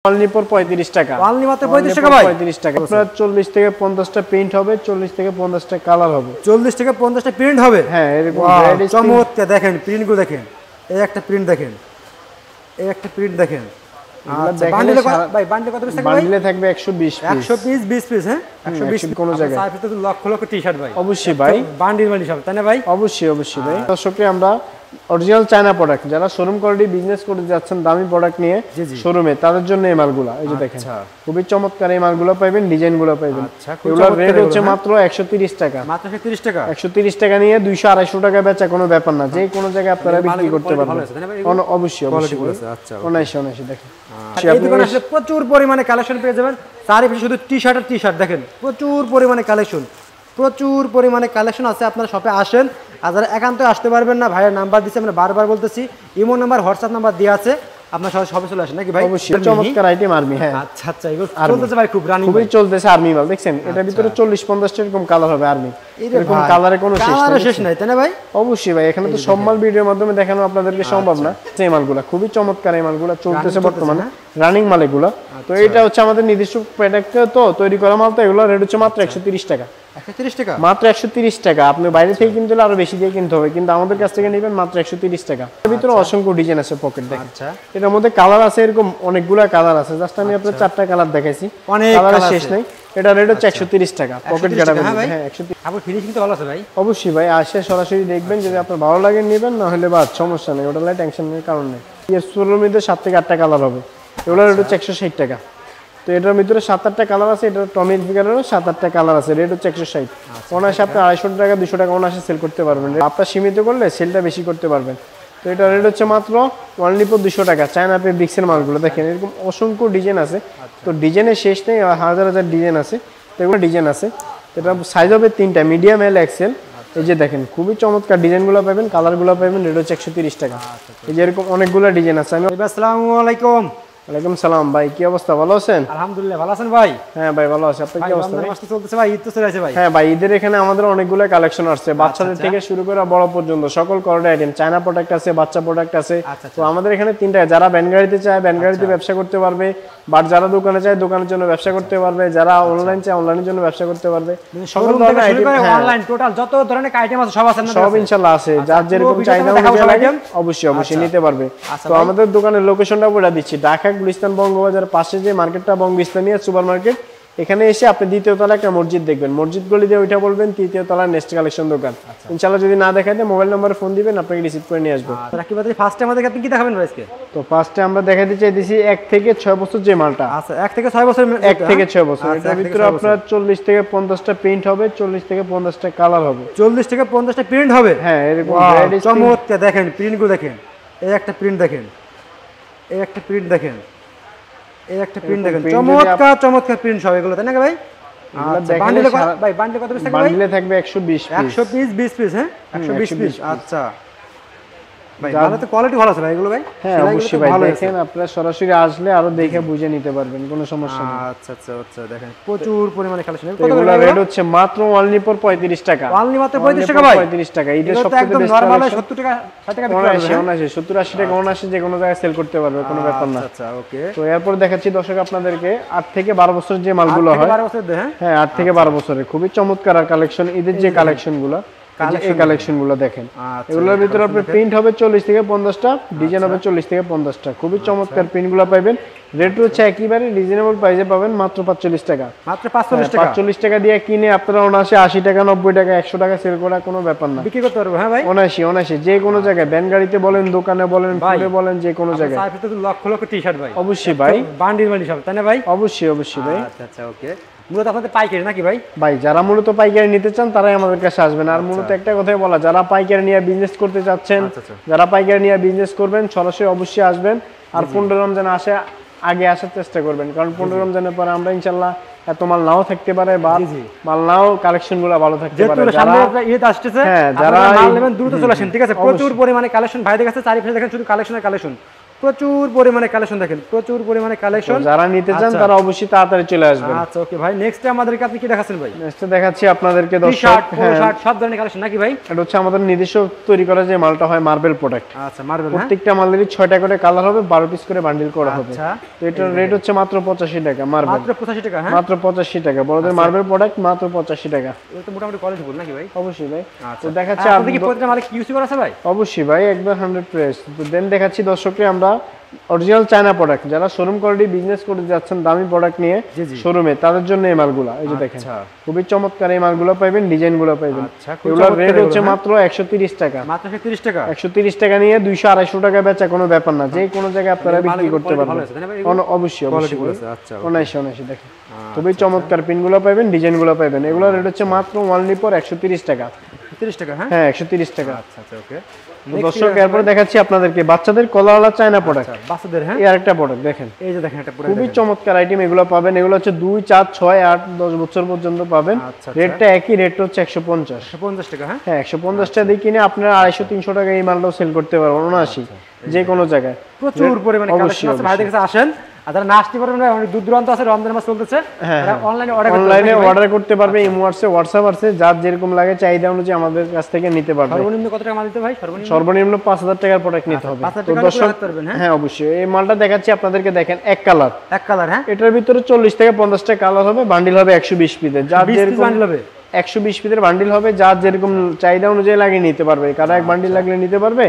Only for 35 টাকা। Only মাত্র 35 টাকা ভাই। 35 টাকা। আপনার 40 থেকে 50 টা প্রিন্ট হবে, 40 থেকে 50 টা কালার হবে। 40 থেকে 50 টা প্রিন্ট হবে। হ্যাঁ, এরকম চমৎকার। দেখেন প্রিন্টগুলো দেখেন। এই একটা প্রিন্ট দেখেন। এই একটা প্রিন্ট দেখেন। আচ্ছা, বান্ডেলে ভাই বান্ডেলে কত পিস থাকবে ভাই? বান্ডেলে থাকবে 120 পিস। 100 পিস 20 পিস, হ্যাঁ 120 কোন জায়গায়। সাইফে তো লক্ষ লক্ষ টি-শার্ট ভাই। অবশ্যই ভাই। বান্ডিল সব, তাই না ভাই? অবশ্যই ভাই। দর্শককে আমরা অরিজিনাল চায়না প্রোডাক্ট, যারা শোরুম কোয়ালিটি বিজনেস করতে যাচ্ছেন দামি প্রোডাক্ট নিয়ে শোরুমে, তাদের জন্য এই মালগুলা। এই যে দেখেন খুবই চমৎকার এই মালগুলো পাবেন, ডিজাইনগুলো পাবেন। এগুলোর রেট হচ্ছে মাত্র 130 টাকা। মাত্র 130 টাকা। 130 টাকা নিয়ে 200 250 টাকা বেচা কোনো ব্যাপার না। যে কোনো জায়গায় আপনারা বিক্রি করতে পারবেন। অবশ্যই আচ্ছা, অনায়াসে দেখেন। এই দোকানে আসলে প্রচুর পরিমাণে কালেকশন পেয়ে যাবেন। চারিপাশে শুধু টি-শার্ট আর টি-শার্ট দেখেন। প্রচুর পরিমাণে কালেকশন আছে। আপনারা শপে আসেন। আর যারা একান্ত আসতে পারবেন না, ভাইয়ের নাম্বার দিচ্ছে, আমরা বারবার বলতেছি, ইমো নাম্বার, হোয়াটসঅ্যাপ নাম্বার দেওয়া আছে। আপনার সবাই চলে আসেন নাকি ভাই? অবশ্যই চমৎকার আইটেম আর্মি। হ্যাঁ আচ্ছা, এগুলো চলতেছে ভাই, খুব রানিং, খুবই চলতেছে আর্মি মাল। দেখছেন এটার ভিতরে 40-50 টা এরকম কালার হবে আর্মি। এরকম কালারে কোনো শেষ নাই, তাই না ভাই? অবশ্যই ভাই। এখানে তো সব মাল ভিডিওর মাধ্যমে দেখানো আপনাদেরকে সম্ভব না। এই মালগুলা খুবই চমৎকার, এই মালগুলা চলতেছে বর্তমানে রানিং মাল এগুলা। তো এটা হচ্ছে আমাদের নিজস্ব প্রোডাক্ট, তো তৈরি করা মাল। তো এগুলো রেট হচ্ছে মাত্র 130 টাকা। 130 টাকা মাত্র 130 টাকা। আপনি বাইরে থেকে কিনতে হলে আরো বেশি দিয়ে কিনতে হবে, কিন্তু আমাদের কাছ থেকে নেবেন মাত্র 130 টাকা। এর ভিতরে অসংখ্য ডিজাইন আছে, পকেট দেখেন। এটার মধ্যে কালার আছে, এরকম অনেকগুলা কালার আছে। জাস্ট আমি আপনাদের 4টা কালার দেখাইছি, কালার শেষ নাই। এটা রেট হচ্ছে 130 টাকা। পকেট গাড়া। হ্যাঁ 130। আপনার ফিনিশিং তো ভালো আছে ভাই। অবশ্যই ভাই, আসে সরাসরি দেখবেন। যদি আপনার ভালো লাগে নেবেন, না হলে বাদ, সমস্যা নেই। ওটা লাই টেনশন নেই, কারণ নেই। এর সোলোর মধ্যে 7 থেকে 8টা কালার হবে। এগুলো রেট হচ্ছে 160 টাকা। তো এটার ভিতরে 7-8টা কালার আছে। এটার টমি ফিগারেরও 7-8টা কালার আছে। রেট হচ্ছে 160। অনায়াসে আপনি 250 টাকা 200 টাকা অনায়াসে সেল করতে পারবেন। আপনার সীমিত করলে সেলটা বেশি করতে পারবেন। তো এটা রেট হচ্ছে মাত্র অনলি ফর 200 টাকা। চায়না ফেব্রিক্সের মালগুলো দেখেন, এরকম অসংখ্য ডিজাইন আছে। তো ডিজাইনের শেষ নেই, হাজার হাজার ডিজাইন আছে। তো এগুলো ডিজাইন আছে। এটা সাইজ হবে 3টা, মিডিয়াম, এল, এক্সেল। এই যে দেখেন খুবই চমৎকার ডিজাইনগুলো পাবেন, কালারগুলো পাবেন। রেট হচ্ছে 130 টাকা। এই যে এরকম অনেকগুলো ডিজাইন আছে। আসসালামু আলাইকুম। ওয়ালাইকুম সালাম ভাই, কি অবস্থা? ভালো আছেন? আলহামদুলিল্লাহ, ভালো আছেন ভাই? হ্যাঁ ভাই ভালো আছি। আপনার কি অবস্থা? চলতেছে ভাই, ঈদ তো চলে আসে ভাই। হ্যাঁ ভাই, ঈদের এখানে আমাদের অনেকগুলো কালেকশন আসছে, বাচ্চাদের থেকে শুরু করে বড় পর্যন্ত সকল কোয়ালিটি আইটেম। চায়না প্রোডাক্ট আছে, বাচ্চা প্রোডাক্ট আছে। তো আমাদের এখানে 3টা, যারা ভ্যান গাড়িতে চায় ভ্যান গাড়িতে ব্যবসা করতে পারবে, বাট যারা দোকানে চায় দোকানের জন্য ব্যবসা করতে পারবে, যারা অনলাইন চায় অনলাইনের জন্য ব্যবসা করতে পারবে। সকল ধরনের আইটেম, অনলাইন টোটাল যত ধরনের আইটেম আছে সব আছে না? সব ইনশাআল্লাহ আছে। যার যেরকম চাহিদা অনুযায়ী লাগে অবশ্যই নিতে পারবে। তো আমাদের দোকানের লোকেশনটা বলে দিচ্ছি। ঢাকা গুলিস্তান বঙ্গবাজার পাশে যে মার্কেটটা, বঙ্গ ইসলামিয়া সুপার মার্কেট, এখানে এসে আপনি দ্বিতীয় তলায় একটা মসজিদ দেখবেন। মসজিদ গলি দিয়ে ওইটা বলবেন তৃতীয় তলায় নেক্সট কালেকশন দোকান। ইনশাআল্লাহ যদি না দেখায় মোবাইল নম্বরে ফোন দিবেন, আপনাকে রিসিভ করে নিয়ে আসবো। রাকিব ভাই, ফার্স্টে আমাদের আপনি কি দেখাবেন ভাই আজকে? তো ফার্স্টে আমরা দেখাতে চাইতেছি 1 থেকে 6 বছর যে মালটা। আচ্ছা, 1 থেকে 6 বছর। 1 থেকে 6 বছর। এটার ভিতরে আপনার 40 থেকে 50 টা প্রিন্ট হবে, 40 থেকে 50 টা কালার হবে। 40 থেকে 50 টা প্রিন্ট হবে। হ্যাঁ এরকম চমৎকার। দেখেন প্রিন্টগুলো দেখেন। এই একটা প্রিন্ট দেখেন। এই একটা প্রিন্ট দেখেন। এই একটা প্রিন্ট দেখেন। চমৎকার প্রিন্ট সব এগুলো, তাই না ভাই? বান্ডেলে ভাই, বান্ডেলে কত পিস থাকবে? বান্ডেলে থাকবে 120 পিস। 100 পিস 20 পিস, হ্যাঁ 120 পিস। আচ্ছা ভাই, ভালো তো কোয়ালিটি ভালো আছে ভাই এগুলো ভাই। হ্যাঁ অবশ্যই ভাই, দেখেন আপনারা সরাসরি আসলে আরো দেখে বুঝে নিতে পারবেন, কোনো সমস্যা নেই। আচ্ছা দেখেন প্রচুর পরিমাণে কালেকশন। এগুলো রেট হচ্ছে মাত্র অনলি ফর 35 টাকা। অনলি মাত্র 35 টাকা ভাই। 35 টাকা। ঈদের সবথেকে একদম নরমাল 70 টাকা 60 টাকা বিক্রি হবে। 70-80 টাকা অনায়াসে যে কোনো জায়গায় সেল করতে পারবে, কোনো ব্যাপার না। আচ্ছা ওকে। তো এরপর দেখাচ্ছি দর্শক আপনাদেরকে 8 থেকে 12 বছর যে মালগুলো হয়। 12 বছর, হ্যাঁ 8 থেকে 12 বছরের খুবই চমৎকার আর কালেকশন। ঈদের যে কালেকশনগুলো, এই কালেকশনগুলো দেখেন। এগুলোর ভিতরে আপনার প্রিন্ট হবে 40 থেকে 50 টা, ডিজাইন হবে 40 থেকে 50 টা। খুবই চমৎকার প্রিন্টগুলো পাবেন। রেট হচ্ছে একেবারে রিজনেবল প্রাইসে পাবেন, মাত্র 45 টাকা। মাত্র 45 টাকা। 45 টাকা দিয়ে কিনে আপনারা অনায়াসে 80 টাকা 90 টাকা 100 টাকা সেল করা কোনো ব্যাপার না, বিক্রি করতে পারবে। হ্যাঁ ভাই, অনায়াসে যে কোনো জায়গায়, ব্যান গাড়িতে বলেন, দোকানে বলেন, ফুডে বলেন, যে কোনো জায়গায়। সাইফে তো লক্ষ লক্ষ টি-শার্ট ভাই। অবশ্যই ভাই, বান্ডিল সব, তাই না ভাই? অবশ্যই ভাই। আচ্ছা ওকে। মূলত আপনাদের পাইকারি নাকি ভাই? ভাই যারা মূলত পাইকারি নিতে চান তারাই আমাদের কাছে আসবেন। আর মূলত একটা কথাই বলা, যারা পাইকারি নিয়ে বিজনেস করতে চাচ্ছেন, যারা পাইকারি নিয়ে বিজনেস করবেন, সরাসরি অবশ্যই আসবেন। আর 15 রমজান আগে আসার চেষ্টা করবেন, কারণ 15 রমজানের পরে আমরা ইনশাআল্লাহ এত মাল নাও থাকতে পারে, বা মাল নাও কালেকশনগুলো ভালো থাকতে পারে। সামনে ঈদ আসছে, যারা মাল নেবেন দ্রুত চলে আসেন, ঠিক আছে? প্রচুর পরিমাণে কালেকশন ভাইদের কাছে, চারিপাশে দেখেন শুধু কালেকশন। প্রচুর পরিমাণে কালেকশন দেখেন, প্রচুর পরিমাণে কালেকশন। যারা নিতে চান তারা অবশ্যই তাড়াতাড়ি চলে আসবেন। আচ্ছা ওকে ভাই, নেক্সট আমাদেরকে আপনি কি দেখাচ্ছেন ভাই? নেক্সট দেখাচ্ছি আপনাদেরকে টি-শার্ট, পোলো শার্ট সব ধরনের কালেকশন নাকি ভাই? এটা হচ্ছে আমাদের নিজস্ব তৈরি করা যে মালটা হয় মার্বেল প্রোডাক্ট। আচ্ছা মার্বেল, প্রত্যেকটা মালেরই 6টা করে কালার হবে, 12 পিস করে বান্ডিল করা হবে। আচ্ছা, তো এটার রেট হচ্ছে মাত্র 85 টাকা মার্বেল। মাত্র 85 টাকা? হ্যাঁ মাত্র 85 টাকা বড়দের মার্বেল প্রোডাক্ট মাত্র 85 টাকা। এটা তো মোটামুটি কোয়ালিটি ফুল নাকি ভাই? অবশ্যই ভাই। আচ্ছা, তো দেখাচ্ছি আপনি কি প্রত্যেকটা মালে ইউজ করা আছে ভাই? অবশ্যই ভাই, একবার 100%। তো দেন দেখাচ্ছি দর্শককে আমরা অরিজিনাল চায়না প্রোডাক্ট, যারা শোরুম কোয়ালিটি বিজনেস করতে যাচ্ছেন দামি প্রোডাক্ট নিয়ে শোরুমে, তাদের জন্য এই মালগুলা। এই যে দেখেন খুবই চমৎকার এই মালগুলো পাবেন, ডিজাইনগুলো পাবেন। এগুলোর রেট হচ্ছে মাত্র 130 টাকা। মাত্র 130 টাকা? 130 টাকা নিয়ে 200-250 টাকা বেচা কোনো ব্যাপার না, যে কোনো জায়গায় আপনারা বিক্রি করতে পারবেন। অবশ্যই অবশ্যই অনায়াসে দেখেন খুবই চমৎকার পিনগুলো পাবেন, ডিজাইনগুলো পাবেন। এগুলোর রেট হচ্ছে মাত্র অনলি ফর 130 টাকা। 30 টাকা? হ্যাঁ 130 টাকা। আচ্ছা আচ্ছা ওকে। দর্শক এরপর দেখাচ্ছি আপনাদেরকে বাচ্চাদের কলাওয়ালা চায়না প্রোডাক্ট। বাচ্চাদের? হ্যাঁ, এই আরেকটা প্রোডাক্ট দেখেন, এই যে দেখেন একটা প্রোডাক্ট খুবই চমৎকার আইটেম। এগুলো পাবেন, এগুলো হচ্ছে 2, 4, 6, 8, 10 বছর পর্যন্ত পাবেন। রেটটা একই, রেটটা হচ্ছে 150 টাকা। হ্যাঁ 150 টাকা দিয়ে কিনে আপনারা 250-300 টাকা এই মালটাও সেল করতে পারবেন অনায়াসি, যে কোনো জায়গায়। প্রচুর পরিমাণে কালেকশন আছে ভাই, দেখে আসেন। আর যারা না আসতে পারবেন না, অনেক দূর দূরান্ত আছে, রমজান মাস চলতেছে, তারা অনলাইনে অর্ডার করতে পারবে। ইমো আছে, হোয়াটসঅ্যাপ আছে, যার যেরকম লাগে চাহিদা অনুযায়ী আমাদের কাছ থেকে নিতে পারবে। সর্বনিম্ন কত টাকা মাল দিতে ভাই? সর্বনিম্ন 5000 টাকার প্রোডাক্ট নিতে হবে। তো দর্শক হ্যাঁ অবশ্যই এই মালটা দেখাচ্ছি আপনাদেরকে, দেখেন এক কালার। হ্যাঁ, এটার ভিতরে 40 থেকে 50 টা কালার হবে, বান্ডিল হবে 120 পিসের। যার যেরকম বান্ডিল হবে 120 পিসের বান্ডিল হবে, যার যেরকম চাহিদা অনুযায়ী লাগিয়ে নিতে পারবে। কারা এক বান্ডিল লাগলে নিতে পারবে,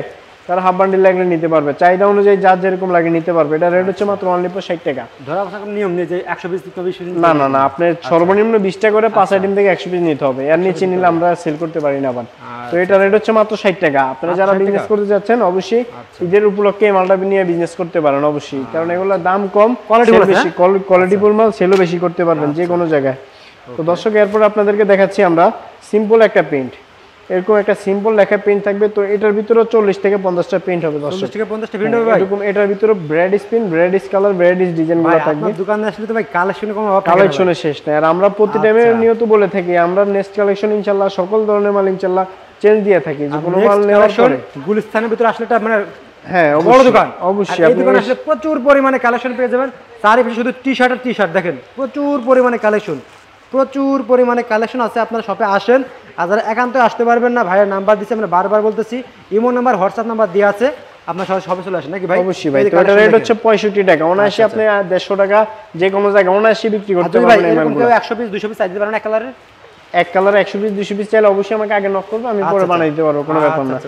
তারা হাফ বান্ডিল লাগলে নিতে পারবে, চাহিদা অনুযায়ী যার যেরকম লাগে নিতে পারবে। এটা রেট হচ্ছে মাত্র অনলি ফর 60 টাকা। ধরা বসা কোনো নিয়ম নেই যে 120 থেকে 20 পিস? না না না, আপনি সর্বনিম্ন 20 টা করে 5 আইটেম থেকে 100 পিস নিতে হবে, এর নিচে নিলে আমরা সেল করতে পারি না আবার। তো এটা রেট হচ্ছে মাত্র 60 টাকা। আপনারা যারা বিজনেস করতে যাচ্ছেন অবশ্যই ঈদের উপলক্ষে এই মালটা নিয়ে বিজনেস করতে পারেন অবশ্যই, কারণ এগুলোর দাম কম, কোয়ালিটি বেশি, কোয়ালিটিফুল মাল সেলও বেশি করতে পারবেন যে কোনো জায়গায়। তো দর্শক এরপর আপনাদেরকে দেখাচ্ছি আমরা সিম্পল একটা প্রিন্ট। এরকম একটা সিম্পল লেখা প্রিন্ট থাকবে। তো এটার ভিতরে 40 থেকে 50টা প্রিন্ট হবে দর্শক। 40 থেকে 50টা প্রিন্ট হবে ভাই? এরকম এটার ভিতরে ব্রেডিশ প্রিন্ট, ব্রেডিশ কালার, ব্রেডিশ ডিজাইনগুলো থাকবে। আপনার দোকানে আসলে তো ভাই কালেকশন কোনো অভাব, কালেকশনের শেষ নাই। আর আমরা প্রতি টাইমে নিয়ত বলে থাকি, আমরা নেক্সট কালেকশন ইনশাআল্লাহ সকল ধরনের মাল ইনশাআল্লাহ চেঞ্জ দিয়ে থাকি। যে কোনো মাল নেওয়ার পরে গুলিস্তানের ভিতরে আসলে এটা মানে হ্যাঁ বড় দোকান অবশ্যই, এই দোকানে আসলে প্রচুর পরিমাণে কালেকশন পেয়ে যাবেন। তারই বেশি শুধু টি-শার্ট আর টি-শার্ট দেখেন, প্রচুর পরিমাণে কালেকশন, প্রচুর পরিমাণে কালেকশন আছে। আপনারা শপে আসেন। আর যারা একান্ত আসতে পারবেন না, ভাইয়ের নাম্বার দিচ্ছি, আমরা বারবার বলতেছি, ইমো নাম্বার, হোয়াটসঅ্যাপ নাম্বার দেওয়া আছে, আপনার সবাই চলে আসেন নাকি ভাই? অবশ্যই ভাই। তো এটা রেট হচ্ছে 65 টাকা। অনায়াসে আপনি 150 টাকা যে কোনো জায়গায় অনায়াসে বিক্রি করতে পারবেন। এরকম কেউ 100 পিস 200 পিস চাইতে পারেন এক কালারের? এক কালারে 100 পিস 200 পিস চাইলে অবশ্যই আমাকে আগে নক করবে, আমি পরে বানাই দিতে পারবো, কোনো ব্যাপার না।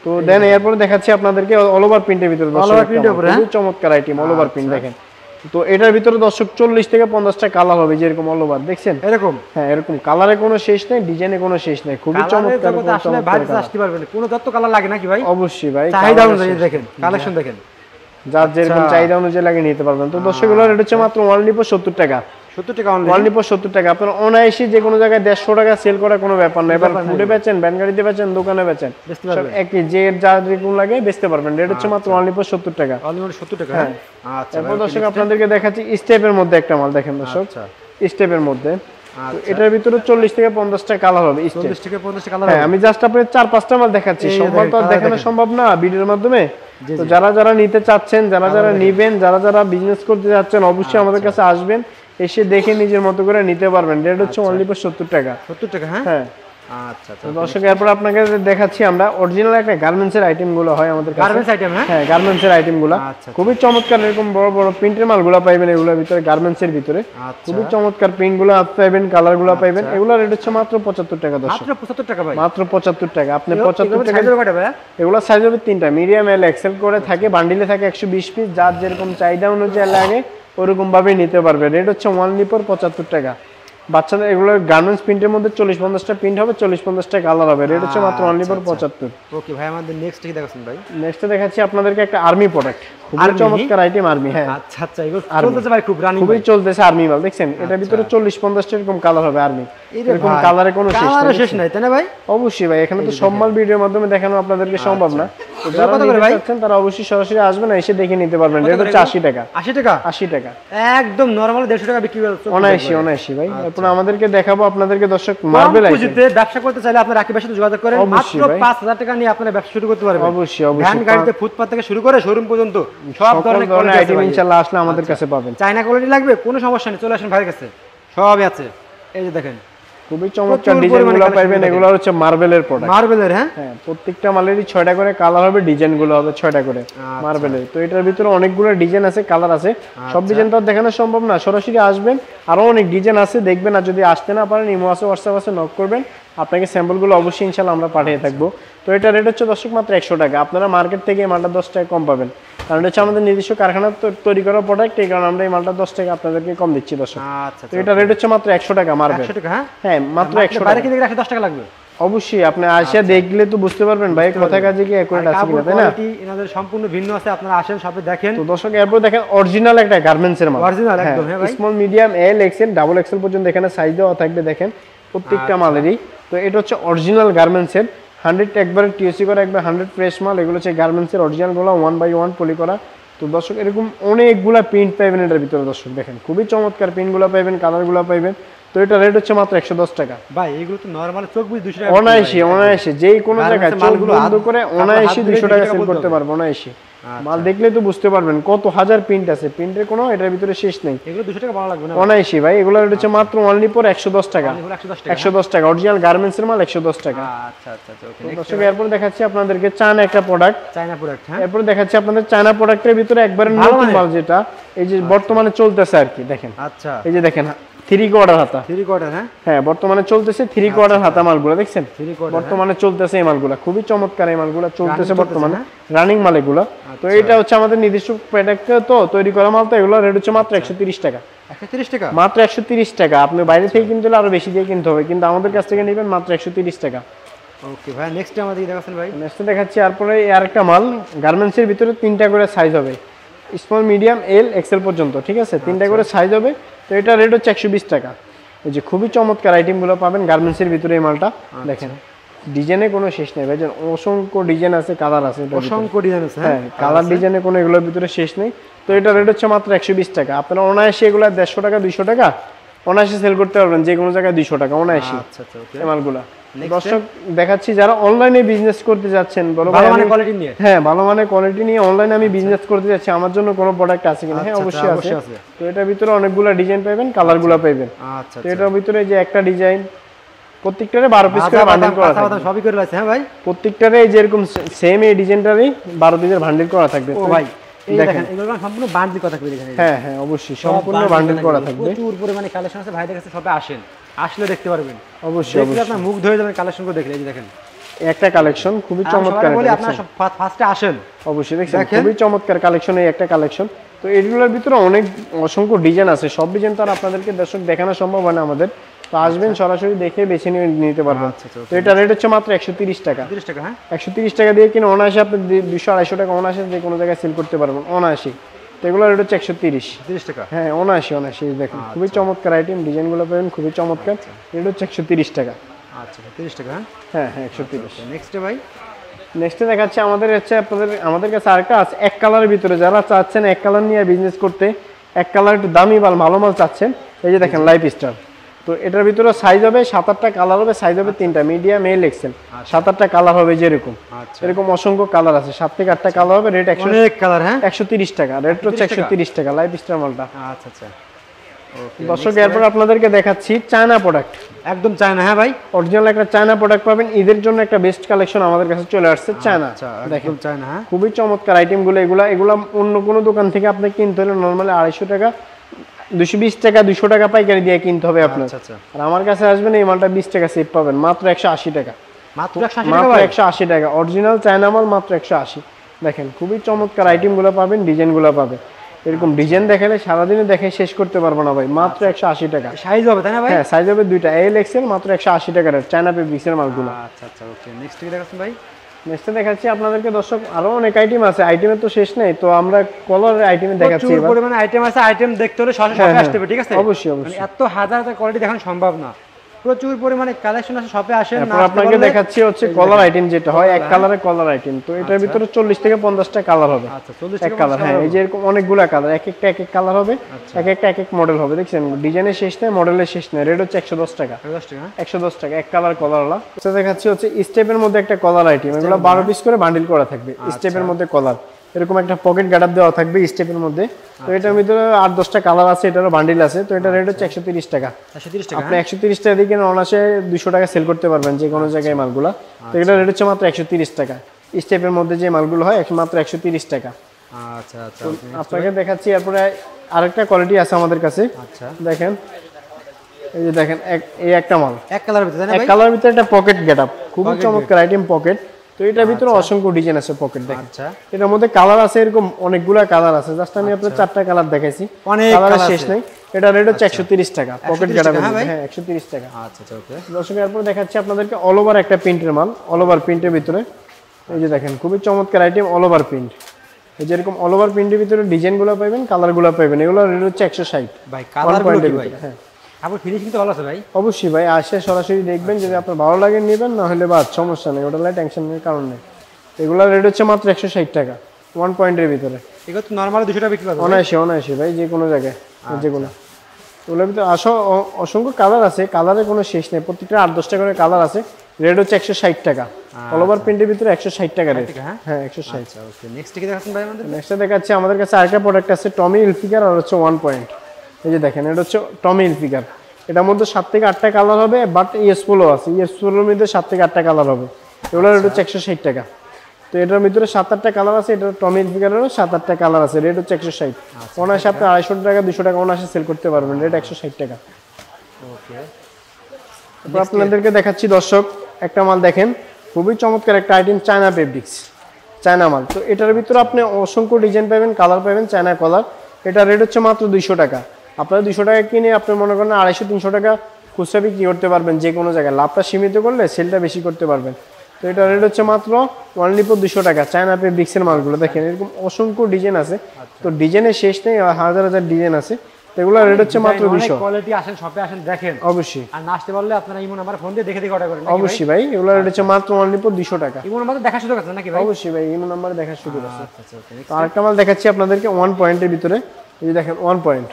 তো দেন এরপরে দেখাচ্ছি আপনাদেরকে অল ওভার প্রিন্টের ভিতরে। অল ওভার প্রিন্টের উপরে খুবই চমৎকার আইটেম অল ওভার প্রিন্ট দেখেন। তো এটার ভিতরে দর্শক 40 থেকে 50টা কালার হবে, যেরকম অল ওভার দেখছেন এরকম। হ্যাঁ এরকম কালারে কোনো শেষ নেই, ডিজাইনে কোনো শেষ নেই, খুবই চমৎকার। আসলে ভাই আসতে পারবেন, কোনো যত কালার লাগে নাকি ভাই? অবশ্যই ভাই, চাহিদা অনুযায়ী দেখেন, কালেকশন দেখেন, যার যেরকম চাহিদা অনুযায়ী লাগিয়ে নিতে পারবেন। তো দর্শক এগুলোর রেট হচ্ছে মাত্র অনলি ফর 70 টাকা। 70 টাকা অনলি ফর 70 টাকা। আপনারা অনায়াসে যে কোনো জায়গায় 150 টাকা সেল করা কোনো ব্যাপার না। এবার ফুডে বেচেন, ভ্যান গাড়িতে বেচেন, দোকানে বেচেন, সব একই, যে যার যেরকম লাগে বেচতে পারবেন। রেট হচ্ছে মাত্র অনলি ফর 70 টাকা। অনলি ফর 70 টাকা। হ্যাঁ আচ্ছা। এরপর দর্শক আপনাদেরকে দেখাচ্ছি স্টেপের মধ্যে একটা মাল দেখেন দর্শক, স্টেপের মধ্যে। তো এটার ভিতরে 40 থেকে 50টা কালার হবে। 40 থেকে 50টা কালার। হ্যাঁ আমি জাস্ট আপনাদের 4-5টা মাল দেখাচ্ছি, সব মাল তো দেখানো সম্ভব না ভিডিওর মাধ্যমে। তো যারা যারা নিতে চাচ্ছেন, যারা যারা নিবেন, যারা যারা বিজনেস করতে যাচ্ছেন, অবশ্যই আমাদের কাছে আসবেন, এসে দেখে নিজের মতো করে নিতে পারবেন। রেট হচ্ছে অনলি ফর 70 টাকা। 70 টাকা? হ্যাঁ আচ্ছা আচ্ছা। দর্শক এরপর আপনাকে দেখাচ্ছি আমরা অরিজিনাল একটা গার্মেন্টসের আইটেম গুলো হয় আমাদের কাছে। Garments item? হ্যাঁ গার্মেন্টসের আইটেম গুলো খুবই চমৎকার। এরকম বড় বড় প্রিন্টের মালগুলো পাইবেন এগুলোর ভিতরে, গার্মেন্টসের ভিতরে খুবই চমৎকার প্রিন্ট গুলো পাইবেন, কালার গুলো পাইবেন। এগুলোর রেট হচ্ছে মাত্র 75 টাকা দর্শক। মাত্র 75 টাকা ভাই? মাত্র 75 টাকা। আপনি 75 টাকা। সাইজ কয়টা ভাই? এগুলো সাইজ হবে 3টা, মিডিয়াম, এল, এক্সেল করে থাকে, বান্ডিলে থাকে 120 পিস, যার যেরকম চাহিদা অনুযায়ী লাগে ওরকম ভাবে নিতে পারবে। রেট হচ্ছে অনলি ফর 75 টাকা। বাচ্চাদের এগুলো গার্মেন্টস প্রিন্টের মধ্যে 40-50টা প্রিন্ট হবে, 40-50টা কালার হবে। রেট হচ্ছে মাত্র অনলি ফর 75। ওকে ভাই, আমাদের নেক্সট কি দেখাচ্ছেন ভাই? নেক্সট দেখাচ্ছি আপনাদেরকে একটা আর্মি প্রোডাক্ট, খুবই চমৎকার আইটেম আর্মি। হ্যাঁ আচ্ছা আচ্ছা, এগুলো চলতেছে ভাই, খুব রানিং, খুবই চলতেছে আর্মি মাল। দেখছেন এটার ভিতরে 40-50টা এরকম কালার হবে আর্মি। এরকম কালারে কোনো শেষ নাই, তাই না ভাই? অবশ্যই ভাই, এখানে তো সব মাল ভিডিওর মাধ্যমে দেখানো আপনাদেরকে সম্ভব না। যারা নিতে চাচ্ছেন তারা অবশ্যই সরাসরি আসবেন, এসে দেখে নিতে পারবেন। রেট হচ্ছে 80 টাকা। 80 টাকা? 80 টাকা একদম নরমাল 150 টাকা বিক্রি করতে অনায়াসি ভাই। এরপর আমাদেরকে দেখাবো আপনাদেরকে দর্শক মার্বেল আইটেম। পুঁজিতে ব্যবসা করতে চাইলে আপনারা রাকিবের সাথে যোগাযোগ করেন, মাত্র 5000 টাকা নিয়ে আপনারা ব্যবসা শুরু করতে পারবেন। অবশ্যই ভ্যান গাড়িতে ফুটপাত থেকে শুরু করে শোরুম পর্যন্ত সব ধরনের আইটেম ইনশাআল্লাহ আসলে আমাদের কাছে পাবেন। চায়না কোয়ালিটি লাগবে কোনো সমস্যা নেই, চলে আসেন ভাইয়ের কাছে, সবই আছে। এই যে দেখেন খুবই চমৎকার ডিজাইনগুলো পাবেন, এগুলো হচ্ছে মার্বেলের প্রোডাক্ট। মার্বেলের? হ্যাঁ, প্রত্যেকটা মালেরই 6টা করে কালার হবে, ডিজাইনগুলো হবে 6টা করে মার্বেলের। তো এটার ভিতরে অনেকগুলো ডিজাইন আছে, কালার আছে, সব ডিজাইন তো দেখানো সম্ভব না। সরাসরি আসবেন, আরো অনেক ডিজাইন আছে দেখবেন। আর যদি আসতে না পারেন ইমো আছে, হোয়াটসঅ্যাপ আছে, নক করবেন, আপনাকে স্যাম্পলগুলো অবশ্যই ইনশাআল্লাহ আমরা পাঠিয়ে থাকবো। তো এটা রেট হচ্ছে দর্শক মাত্র 100 টাকা। আপনারা মার্কেট থেকে এই মালটা 10 টাকা কম পাবেন, কারণ এটা হচ্ছে আমাদের নিজস্ব কারখানা তৈরি করা প্রোডাক্ট, এই কারণে আমরা এই মালটা 10 টাকা আপনাদেরকে কম দিচ্ছি দর্শক। তো এটা রেট হচ্ছে মাত্র 100 টাকা মার্বেল। 100 টাকা? হ্যাঁ মাত্র 100 টাকা। বাইরে কি দেখে 10 টাকা লাগবে? অবশ্যই আপনি আসে দেখলে তো বুঝতে পারবেন ভাই কথা কাজে কি অ্যাকুরেট আছে কিনা, তাই না? কোয়ালিটি এনাদের সম্পূর্ণ ভিন্ন আছে, আপনারা আসেন সবে দেখেন। তো দর্শক এরপর দেখেন অরিজিনাল একটা গার্মেন্টস এর মাল, অরিজিনাল একদম। হ্যাঁ ভাই, small medium L XL double XL পর্যন্ত এখানে সাইজ দেওয়া থাকবে, দেখেন প্রত্যেকটা মালেরই। তো এটা হচ্ছে অরিজিনাল গার্মেন্টস এর 100 একবারে টিএসসি করা, একবার 100 ফ্রেশ মাল। এগুলো হচ্ছে গার্মেন্টস এর অরিজিনাল গুলো 1 বাই 1 পলি করা। তো দর্শক এরকম অনেকগুলা প্রিন্ট পাইবেন এটার ভিতরে দর্শক, দেখেন খুবই চমৎকার প্রিন্টগুলো পাইবেন, কালারগুলো পাইবেন। তো এটা রেট হচ্ছে মাত্র 110 টাকা ভাই। এগুলো তো নরমাল চোখ বুঝে 200 টাকা অনায়াসি যে কোনো জায়গায় চোখ বন্ধ করে অনায়াসি 200 টাকা সেল করতে পারবো অনায়াসি। মাল দেখলে তো বুঝতে পারবেন কত হাজার প্রিন্ট আছে, প্রিন্টের কোনো এটার ভিতরে শেষ নেই। এগুলো 200 টাকা ভালো লাগবে না অনায়াসি ভাই। এগুলো হচ্ছে মাত্র অনলি ফর 110 টাকা। 110 টাকা অরিজিনাল গার্মেন্টস এর মাল 110 টাকা। আচ্ছা আচ্ছা ওকে। দর্শক এরপর দেখাচ্ছি আপনাদেরকে চায়না একটা প্রোডাক্ট, চায়না প্রোডাক্ট। হ্যাঁ, এরপর দেখাচ্ছি আপনাদের চায়না প্রোডাক্টের ভিতরে একবারে নতুন মাল, যেটা এই যে বর্তমানে চলতেছে আর কি। দেখেন আচ্ছা, এই যে দেখেন 3 কোয়ার্টার হাতা। 3 কোয়ার্টার? হ্যাঁ বর্তমানে চলতেছে 3 কোয়ার্টার হাতা মালগুলো, দেখছেন বর্তমানে চলতেছে এই মালগুলো, খুবই চমৎকার এই মালগুলো চলতেছে বর্তমানে রানিং মাল এগুলো। তো এটা হচ্ছে আমাদের নিজস্ব প্রোডাক্ট তো তৈরি করা মাল, তো এগুলো রেট হচ্ছে মাত্র 130 টাকা। 130 টাকা মাত্র 130 টাকা। আপনি বাইরে থেকে কিনতে হলে আরো বেশি দিয়ে কিনতে হবে, কিন্তু আমাদের কাছ থেকে নেবেন মাত্র 130 টাকা। ওকে ভাই, নেক্সট আমাদের কি দেখাচ্ছেন ভাই? নেক্সট দেখাচ্ছি তারপরে আরেকটা মাল, গার্মেন্টস এর ভিতরে 3টা করে সাইজ হবে, স্মল মিডিয়াম এল এক্সেল পর্যন্ত, ঠিক আছে? 3টা করে সাইজ হবে। তো এটা রেট হচ্ছে 120 টাকা। এই যে খুবই চমৎকার আইটেমগুলো পাবেন গার্মেন্টস এর ভিতরে এই মালটা। দেখেন ডিজাইনে কোনো শেষ নেই ভাই, অসংখ্য ডিজাইন আছে, কালার আছে, অসংখ্য ডিজাইন আছে। হ্যাঁ কালার ডিজাইনে কোনো এগুলোর ভিতরে শেষ নেই। তো এটা রেট হচ্ছে মাত্র 120 টাকা। আপনারা অনায়াসি এগুলো 150 টাকা 200 টাকা অনায়াসি সেল করতে পারবেন, যে কোনো জায়গায় 200 টাকা অনায়াসি। আচ্ছা আচ্ছা ওকে। এই মালগুলো দর্শক দেখাচ্ছি যারা অনলাইনে বিজনেস করতে যাচ্ছেন, ভালো মানের কোয়ালিটি নিয়ে, হ্যাঁ ভালো মানের কোয়ালিটি নিয়ে অনলাইনে আমি বিজনেস করতে যাচ্ছি, আমার জন্য কোনো প্রোডাক্ট আছে কিনা? হ্যাঁ অবশ্যই আছে। তো এটার ভিতরে অনেকগুলো ডিজাইন পাবেন, কালারগুলো পাবেন। আচ্ছা, তো এটার ভিতরে যে একটা ডিজাইন প্রত্যেকটারে 12 পিস করে বান্ডিল করা থাকবে, সবই করে আছে। হ্যাঁ ভাই, প্রত্যেকটারে এই যে এরকম সেম এই ডিজাইনটারই 12 পিসের বান্ডিল করা থাকবে। ও ভাই এই দেখেন এগুলো সম্পূর্ণ বান্ডিল করা থাকবে এখানে। হ্যাঁ অবশ্যই সম্পূর্ণ বান্ডিল করা থাকবে। প্রচুর পরিমাণে কালেকশন আছে, ভাইদের কাছে সবে আসেন, আসলে দেখতে পারবেন। অবশ্যই আপনার মুখ ধরে যাবেন কালেকশন করে দেখলে। এই যে দেখেন একটা কালেকশন খুবই চমৎকার, বলি আপনারা ফার্স্টে আসেন। অবশ্যই দেখছেন খুবই চমৎকার কালেকশন, এই একটা কালেকশন। তো এগুলোর ভিতরে অনেক অসংখ্য ডিজাইন আছে, সব ডিজাইন তো আর আপনাদেরকে দর্শক দেখানো সম্ভব হয় না আমাদের। তো আসবেন সরাসরি দেখে বেছে নিতে পারবেন। তো এটা রেট হচ্ছে মাত্র 130 টাকা। 30 টাকা? হ্যাঁ 130 টাকা দিয়ে কিনে অনায়াসে আপনি 200-250 টাকা অনায়াসে যে কোনো জায়গায় সেল করতে পারবেন অনায়াসে। তো এগুলো রেট হচ্ছে 130 টাকা। হ্যাঁ অনায়াসে দেখেন খুবই চমৎকার আইটেম, ডিজাইনগুলো পাবেন খুবই চমৎকার। রেট হচ্ছে 130 টাকা। আচ্ছা 30 টাকা। হ্যাঁ 130। নেক্সট ভাই, নেক্সটে দেখাচ্ছে আমাদের কাছে আরেকটা আছে এক কালারের ভিতরে, যারা চাচ্ছেন এক কালার নিয়ে বিজনেস করতে, এক কালার একটু দামি মাল ভালো মাল চাচ্ছেন, এই যে দেখেন লাইফ স্টাইল। তো এটার ভিতরে সাইজ হবে 7-8টা কালার হবে, সাইজ হবে 3টা মিডিয়াম এল এক্সেল, 7-8টা কালার হবে, যেরকম এরকম অসংখ্য কালার আছে, 7 থেকে 8টা কালার হবে। রেট 130 টাকা। রেট হচ্ছে 130 টাকা লাইফ স্টাইল মালটা। আচ্ছা আচ্ছা দর্শক এরপর আপনাদেরকে দেখাচ্ছি চায়না প্রোডাক্ট, একদম চায়না। হ্যাঁ ভাই, অরিজিনাল একটা চায়না প্রোডাক্ট পাবেন। ঈদের জন্য একটা বেস্ট কালেকশন আমাদের কাছে চলে আসছে চায়না। দেখেন চায়না, খুবই চমৎকার আইটেমগুলো। এগুলা অন্য কোনো দোকান থেকে আপনি কিনতে হলে নরমালি 250 টাকা 220 টাকা 200 টাকা পাইকারি দিয়ে কিনতে হবে আপনার। আর আমার কাছে আসবেন এই মালটা 20 টাকা সেভ পাবেন, মাত্র 180 টাকা। মাত্র 180 টাকা অরিজিনাল চায়না মাল, মাত্র 180। দেখেন খুবই চমৎকার আইটেমগুলো পাবেন, ডিজাইনগুলো পাবেন। এরকম ডিজাইন দেখালে সারাদিনে দেখে শেষ করতে পারবো না ভাই, মাত্র 180 টাকা। সাইজ হবে তাই না ভাই? হ্ঁ সাইজ হবে 2টা এল এক্সেল, মাত্র 180 টাকা রেট চায়না ফেব্রিক্সের মালগুলো। আচ্ছা আচ্ছা ওকে। নেক্সট কি দেখাচ্ছেন ভাই? নেক্সট দেখাচ্ছি আপনাদেরকে দর্শক আরো অনেক আইটেম আছে, আইটেমের তো শেষ নেই। তো আমরা কলার আইটেমে দেখাচ্ছি, প্রচুর পরিমাণে আইটেম আছে, আইটেম দেখতে হলে সরাসরি আসতে হবে, ঠিক আছে? অবশ্যই মানে এত হাজার হাজার কোয়ালিটি দেখানো সম্ভব না। প্রচুর পরিমাণে কালেকশন আছে, শপে আসেন না। তারপর আপনাকে দেখাচ্ছি হচ্ছে কলার আইটেম যেটা হয় এক কালারের কলার আইটেম। তো এটার ভিতরে 40 থেকে 50টা কালার হবে। আচ্ছা 40 এক কালার, হ্যাঁ এই যে এরকম অনেকগুলা কালার, এক একটা এক এক কালার হবে, এক একটা এক এক মডেল হবে। দেখছেন ডিজাইনের শেষ নেই, মডেলের শেষ নেই। রেট হচ্ছে 110 টাকা। 110 টাকা এক কালার কলারওয়ালা। তো দেখাচ্ছি হচ্ছে স্টেপের মধ্যে একটা কলার আইটেম, এগুলো 12 পিস করে বান্ডিল করা থাকবে। স্টেপের মধ্যে কলার, এরকম একটা পকেট গার্ডার দেওয়া থাকবে স্টেপের মধ্যে। তো এটার ভিতরে 8-10টা কালার আছে, এটারও বান্ডিল আছে। তো এটা রেট হচ্ছে 130 টাকা। 130 টাকা। আপনি 130 টাকা দিয়ে অনায়াসে 200 টাকা সেল করতে পারবেন যে কোনো জায়গায় মালগুলা। তো এটা রেট হচ্ছে মাত্র 130 টাকা। স্টেপের মধ্যে যে মালগুলো হয় মাত্র 130 টাকা। আচ্ছা আচ্ছা, আপনাকে দেখাচ্ছি এরপরে আরেকটা কোয়ালিটি আছে আমাদের কাছে। আচ্ছা দেখেন এই যে দেখেন এই একটা মাল এক কালারের ভিতরে, এক কালারের ভিতরে একটা পকেট গেটআপ, খুবই চমৎকার আইটেম পকেট। তো এটার ভিতরে অসংখ্য ডিজাইন আছে পকেট। দেখেন আচ্ছা এটার মধ্যে কালার আছে এরকম অনেকগুলা কালার আছে। জাস্ট আমি আপনাদের 4টা কালার দেখাইছি, কালারের শেষ নেই। এটা রেট হচ্ছে 130 টাকা পকেট গেটআপ। হ্যাঁ 130 টাকা। আচ্ছা আচ্ছা, ওকে। দর্শক এরপর দেখাচ্ছি আপনাদেরকে অল ওভার একটা প্রিন্টের মাল, অল ওভার প্রিন্টের ভিতরে। এই যে দেখেন খুবই চমৎকার আইটেম অল ওভার প্রিন্ট। এই যে এরকম অল ওভার প্রিন্টের ভিতরে ডিজাইনগুলো পাবেন, কালারগুলো পাবেন। এগুলো রেট হচ্ছে 160 ভাই। কালারগুলো কি ভাই? হ্যাঁ আপনার ফিনিশিং তো ভালো আছে ভাই। অবশ্যই ভাই, আসে সরাসরি দেখবেন। যদি আপনার ভালো লাগে নেবেন, না হলে বাদ সমস্যা নেই, ওটা টেনশন নেই, কারণ নেই। এগুলোর রেট হচ্ছে মাত্র 160 টাকা 1 পয়েন্টের ভিতরে। এগুলো তো নরমালি 200 টাকা বিক্রি করে অনায়াসে ভাই, যে কোনো জায়গায় যে কোনো। এগুলোর ভিতরে অসংখ্য কালার আছে, কালারের কোনো শেষ নেই। প্রত্যেকটা 8-10টা করে কালার আছে। রেট হচ্ছে 160 টাকা। অল ওভার প্রিন্টের ভিতরে 160 টাকা রেট। হ্যাঁ 160। আচ্ছা ওকে। নেক্সট কি দেখাচ্ছেন ভাই আমাদের? নেক্সটে দেখাচ্ছি আমাদের কাছে আরেকটা প্রোডাক্ট আছে টমি হিলফিগার, আর হচ্ছে 1 পয়েন্ট। এই যে দেখেন এটা হচ্ছে টমি হিলফিগার। এটার মধ্যে 7 থেকে 8টা কালার হবে, বাট ইয়েসপোলো আছে। ইয়েসপোলোর মধ্যে 7 থেকে 8টা কালার হবে। এগুলোর রেট হচ্ছে 160 টাকা। তো এটার ভিতরে 7-8টা কালার আছে। এটা টমি হিলফিগারেরও 7-8টা কালার আছে। রেট হচ্ছে 160। অনায়াসে আপনি 250 টাকা 200 টাকা অনায়াসে সেল করতে পারবেন। রেট 160 টাকা। ওকে। তারপর আপনাদেরকে দেখাচ্ছি দর্শক একটা মাল দেখেন, খুবই চমৎকার একটা আইটেম, চায়না ফেব্রিক্স, চায়না মাল। তো এটার ভিতরে আপনি অসংখ্য ডিজাইন পাবেন, কালার পাবেন, চায়না কালার। এটা রেট হচ্ছে মাত্র 200 টাকা। আপনারা 200 টাকা কিনে আপনি মনে করেন 250-300 টাকা খুচরা বিক্রি করতে পারবেন যে কোনো জায়গায়। লাভটা সীমিত করলে সেলটা বেশি করতে পারবেন। তো এটা রেট হচ্ছে মাত্র অনলি ফর 200 টাকা। চায়না ফেব্রিক্সের মালগুলো দেখেন এরকম অসংখ্য ডিজাইন আছে। তো ডিজাইনের শেষ নেই, হাজার হাজার ডিজাইন আছে। এগুলো রেট হচ্ছে মাত্র 200। কোয়ালিটি আসেন শপে আসেন দেখেন। অবশ্যই। আর না আসতে পারলে আপনারা ইমো নাম্বার ফোন দিয়ে দেখে দেখে অর্ডার করেন। অবশ্যই ভাই, এগুলো রেট হচ্ছে মাত্র অনলি ফর 200 টাকা। ইমো নাম্বার দেখা সুযোগ আছে নাকি ভাই? অবশ্যই ভাই, ইমো নাম্বারে দেখার সুযোগ আছে। আচ্ছা ওকে। তো আরেকটা মাল দেখাচ্ছি আপনাদেরকে 1 পয়েন্টের ভিতরে। এই যে দেখেন 1 পয়েন্ট,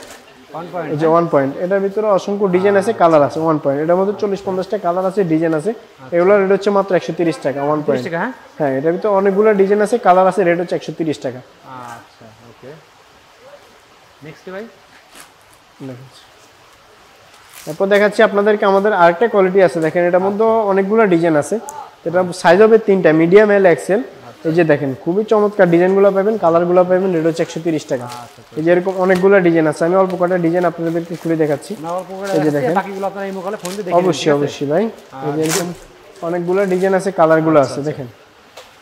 1 পয়েন্ট। এই যে 1 পয়েন্ট। এটার ভিতরে অসংখ্য ডিজাইন আছে, কালার আছে। 1 পয়েন্ট এটার মধ্যে 40-50টা কালার আছে, ডিজাইন আছে। এগুলোর রেট হচ্ছে মাত্র 130 টাকা 1 পয়েন্ট। হ্যাঁ এটার ভিতরে অনেকগুলো ডিজাইন আছে, কালার আছে। রেট হচ্ছে 130 টাকা। আচ্ছা ওকে। নেক্সট ভাই দেখাচ্ছি। তারপর দেখাচ্ছি আপনাদেরকে আমাদের আরেকটা কোয়ালিটি আছে। দেখেন এটার মধ্যে অনেকগুলো ডিজাইন আছে। এটা সাইজ হবে 3টা, মিডিয়াম, এল, এক্সেল। এই যে দেখেন খুবই চমৎকার ডিজাইনগুলো পাবেন, কালারগুলো পাবেন। রেট হচ্ছে 130 টাকা। এই যে এরকম অনেকগুলো ডিজাইন আছে। আমি অল্প কটা ডিজাইন আপনাদেরকে খুলে দেখাচ্ছি। এই যে দেখেন বাকিগুলো আপনারা ইমো কলে ফোন দিয়ে দেখে অবশ্যই ভাই। এই যে এরকম অনেকগুলো ডিজাইন আছে, কালারগুলো আছে। দেখেন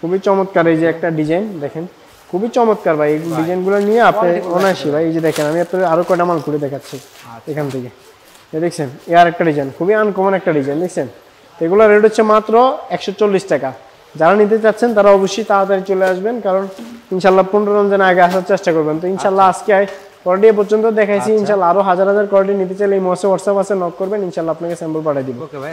খুবই চমৎকার। এই যে একটা ডিজাইন দেখেন খুবই চমৎকার ভাই। এই ডিজাইনগুলো নিয়ে আপনি অনায়াসি ভাই। এই যে দেখেন আমি আপনাদের আরো কয়টা মাল খুলে দেখাচ্ছি এখান থেকে। দেখছেন এ আর একটা ডিজাইন, খুবই আনকমন একটা ডিজাইন দেখছেন। এগুলো রেট হচ্ছে মাত্র 140 টাকা। যারা নিতে চাচ্ছেন তারা অবশ্যই তাড়াতাড়ি চলে আসবেন, কারণ ইনশাল্লাহ 15 রমজান আগে আসার চেষ্টা করবেন। তো ইনশাল্লাহ আজকে কোয়ালিটি পর্যন্ত দেখাইছি। ইনশাল্লাহ আরো হাজার হাজার কোয়ালিটি নিতে চাইলে এই মোবাইলে হোয়াটসঅ্যাপ আছে, নক করবেন, ইনশাল্লাহ আপনাকে স্যাম্পল পাঠিয়ে দিব। ওকে ভাই।